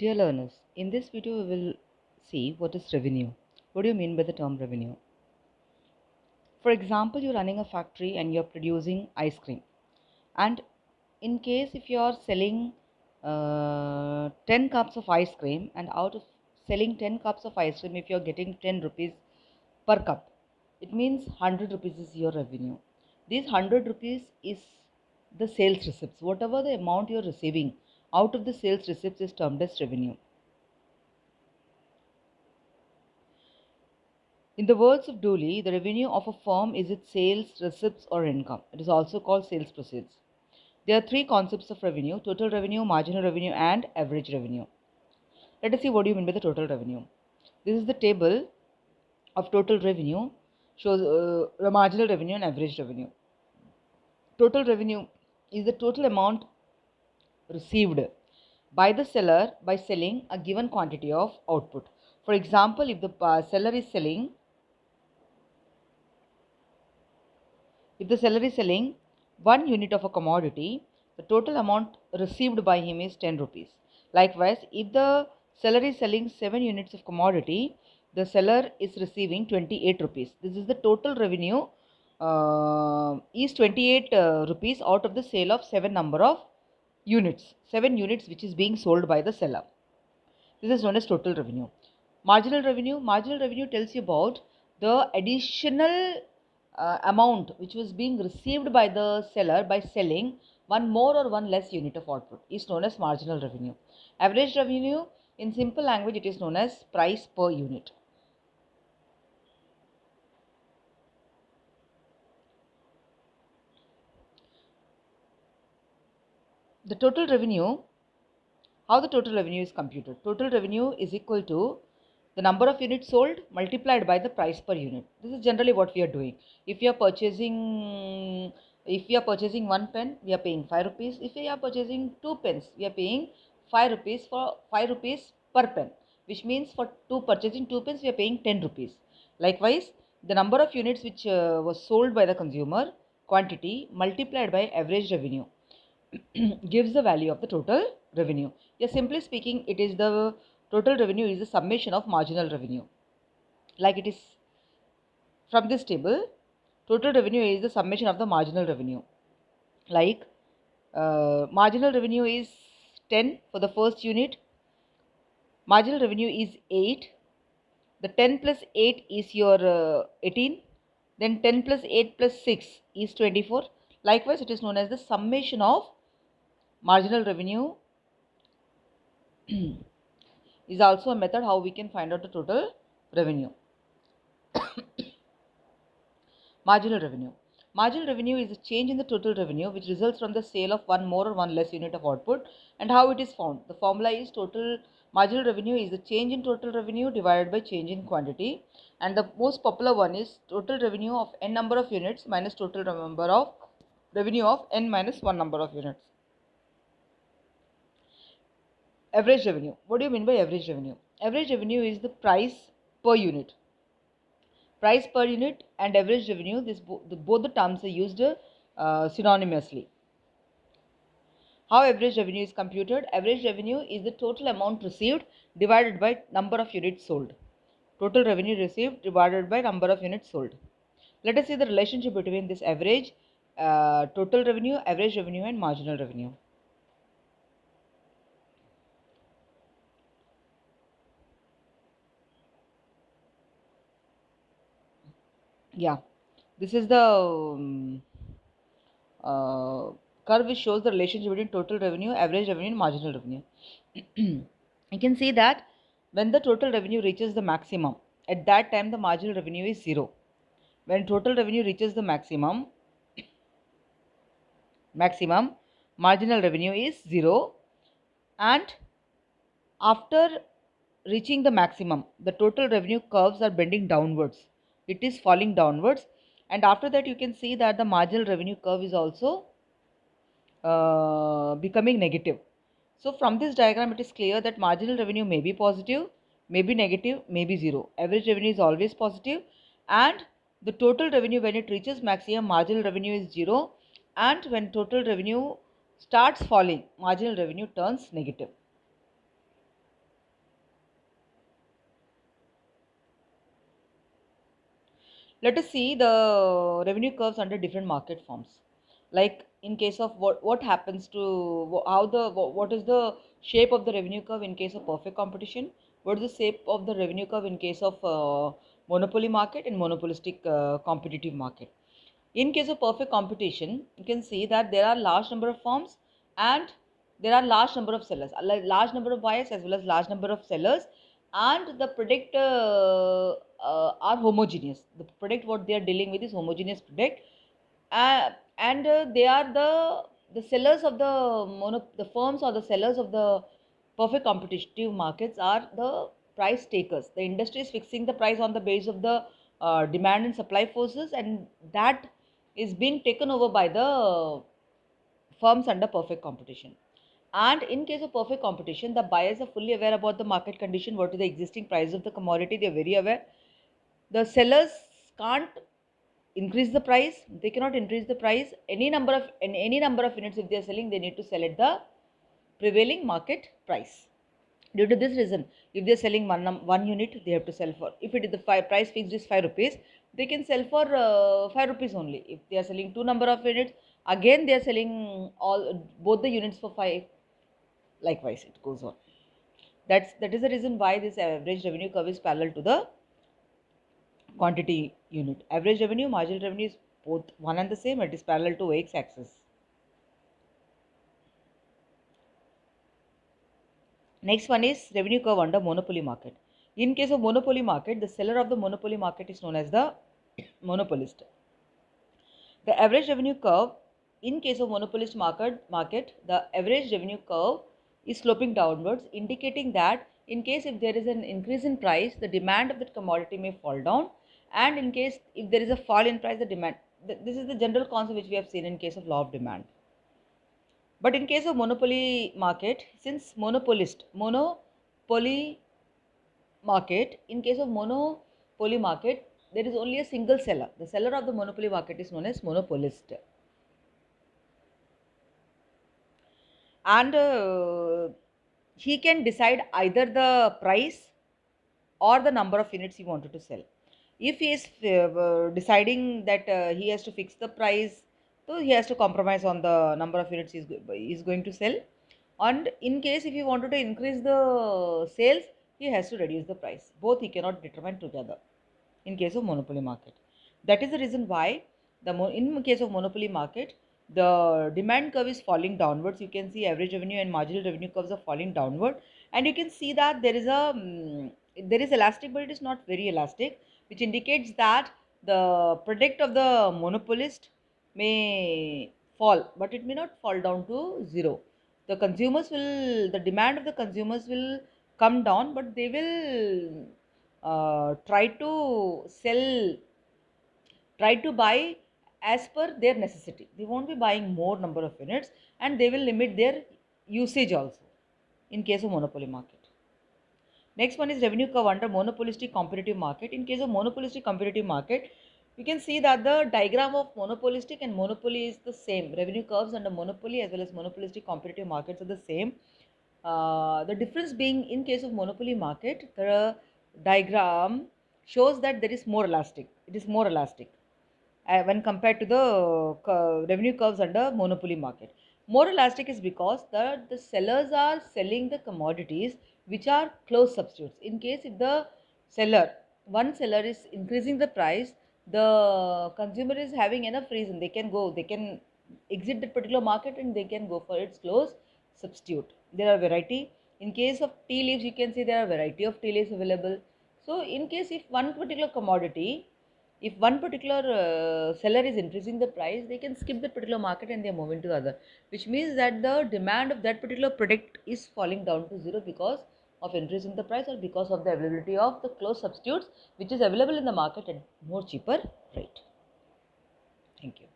Dear learners, in this video we will see what is revenue. What do you mean by the term revenue? For example, you're running a factory and you're producing ice cream. And in case if you're selling 10 cups of ice cream, and out of selling 10 cups of ice cream, if you're getting 10 rupees per cup, it means 100 rupees is your revenue. This 100 rupees is the sales receipts. Whatever the amount you're receiving out of the sales receipts is termed as revenue. In the words of Dooley, the revenue of a firm is its sales, receipts, or income. It is also called sales proceeds. There are three concepts of revenue: total revenue, marginal revenue, and average revenue. Let us see what do you mean by the total revenue. This is the table of total revenue, shows the marginal revenue and average revenue. Total revenue is the total amount received by the seller by selling a given quantity of output. For example, if the seller is selling one unit of a commodity, the total amount received by him is 10 rupees. Likewise, if the seller is selling 7 units of commodity, the seller is receiving 28 rupees. This is the total revenue is 28 rupees out of the sale of 7 units which is being sold by the seller. This is known as total revenue. Marginal revenue tells you about the additional amount which was being received by the seller by selling one more or one less unit of output is known as marginal revenue. Average revenue, in simple language, it is known as price per unit. The total revenue, how the total revenue is computed? Total revenue is equal to the number of units sold multiplied by the price per unit. This is generally what we are doing. If we are purchasing 1 pen, we are paying 5 rupees. If we are purchasing 2 pens, we are paying 5 rupees for 5 rupees per pen, which means for purchasing 2 pens, we are paying 10 rupees. Likewise, the number of units which was sold by the consumer quantity multiplied by average revenue gives the value of the total revenue. Yeah, simply speaking, it is the total revenue is the summation of marginal revenue. Like it is from this table, total revenue is the summation of the marginal revenue. Like marginal revenue is 10 for the first unit, marginal revenue is 8, the 10 plus 8 is your 18, then 10 plus 8 plus 6 is 24. Likewise, it is known as the summation of marginal revenue is also a method how we can find out the total revenue. Marginal revenue. Marginal revenue is a change in the total revenue which results from the sale of one more or one less unit of output, and how it is found. The formula is total marginal revenue is the change in total revenue divided by change in quantity, and the most popular one is total revenue of n number of units minus total number of revenue of n minus 1 number of units. Average revenue. What do you mean by average revenue? Average revenue is the price per unit. Price per unit and average revenue, both the terms are used synonymously. How average revenue is computed? Average revenue is the total amount received divided by number of units sold. Total revenue received divided by number of units sold. Let us see the relationship between this average, total revenue, average revenue, and marginal revenue. Yeah, this is the curve which shows the relationship between total revenue, average revenue, and marginal revenue. You can see that when the total revenue reaches the maximum, at that time the marginal revenue is 0. When total revenue reaches the maximum, marginal revenue is 0, and after reaching the maximum, the total revenue curves are bending downwards. It is falling downwards, and after that you can see that the marginal revenue curve is also becoming negative. So from this diagram it is clear that marginal revenue may be positive, may be negative, may be 0. Average revenue is always positive, and the total revenue, when it reaches maximum, marginal revenue is 0, and when total revenue starts falling, marginal revenue turns negative. Let us see the revenue curves under different market forms. Like in case of what happens to how the what is the shape of the revenue curve in case of perfect competition, what is the shape of the revenue curve in case of monopoly market and monopolistic competitive market. In case of perfect competition, you can see that there are large number of firms and there are large number of sellers, a large number of buyers as well as large number of sellers, and the product are homogeneous. The product what they are dealing with is homogeneous product, and they are the sellers of the firms or the sellers of the perfect competitive markets are the price takers. The industry is fixing the price on the base of the demand and supply forces, and that is being taken over by the firms under perfect competition. And in case of perfect competition, the buyers are fully aware about the market condition, what is the existing price of the commodity, they are very aware. The sellers can't increase the price, they cannot increase the price. Any number of units if they are selling, they need to sell at the prevailing market price. Due to this reason, if they are selling one unit, they have to sell for, if it is the price fixed is 5 rupees, they can sell for 5 rupees only. If they are selling two number of units, again they are selling both the units for 5. Likewise, it goes on. That is the reason why this average revenue curve is parallel to the quantity unit. Average revenue, marginal revenue is both one and the same. It is parallel to x axis. Next one is revenue curve under monopoly market. In case of monopoly market, the seller of the monopoly market is known as the monopolist. The average revenue curve in case of monopolist market, the average revenue curve is sloping downwards, indicating that in case if there is an increase in price, the demand of that commodity may fall down, and in case if there is a fall in price, the demand. This is the general concept which we have seen in case of law of demand. But in case of monopoly market, since monopoly market, in case of monopoly market, there is only a single seller. The seller of the monopoly market is known as monopolist. And he can decide either the price or the number of units he wanted to sell. If he is deciding that he has to fix the price, so he has to compromise on the number of units he is going to sell. And in case if he wanted to increase the sales, he has to reduce the price. Both he cannot determine together in case of monopoly market. That is the reason why in case of monopoly market, the demand curve is falling downwards. You can see average revenue and marginal revenue curves are falling downward, and you can see that there is elastic, but it is not very elastic, which indicates that the product of the monopolist may fall, but it may not fall down to zero. The demand of the consumers will come down, but they will try to buy as per their necessity. They won't be buying more number of units, and they will limit their usage also in case of monopoly market. Next one is revenue curve under monopolistic competitive market. In case of monopolistic competitive market, you can see that the diagram of monopolistic and monopoly is the same. Revenue curves under monopoly as well as monopolistic competitive markets are the same. The difference being in case of monopoly market, the diagram shows that there is more elastic. It is more elastic when compared to the revenue curves under monopoly market. More elastic is because the sellers are selling the commodities which are close substitutes. In case if one seller is increasing the price, the consumer is having enough reason, they can exit that particular market and they can go for its close substitute. There are variety. In case of tea leaves, you can see there are variety of tea leaves available. So in case if one particular commodity, if one particular seller is increasing the price, they can skip that particular market and they are moving to the other, which means that the demand of that particular product is falling down to zero because of increasing the price or because of the availability of the close substitutes which is available in the market at more cheaper rate. Thank you.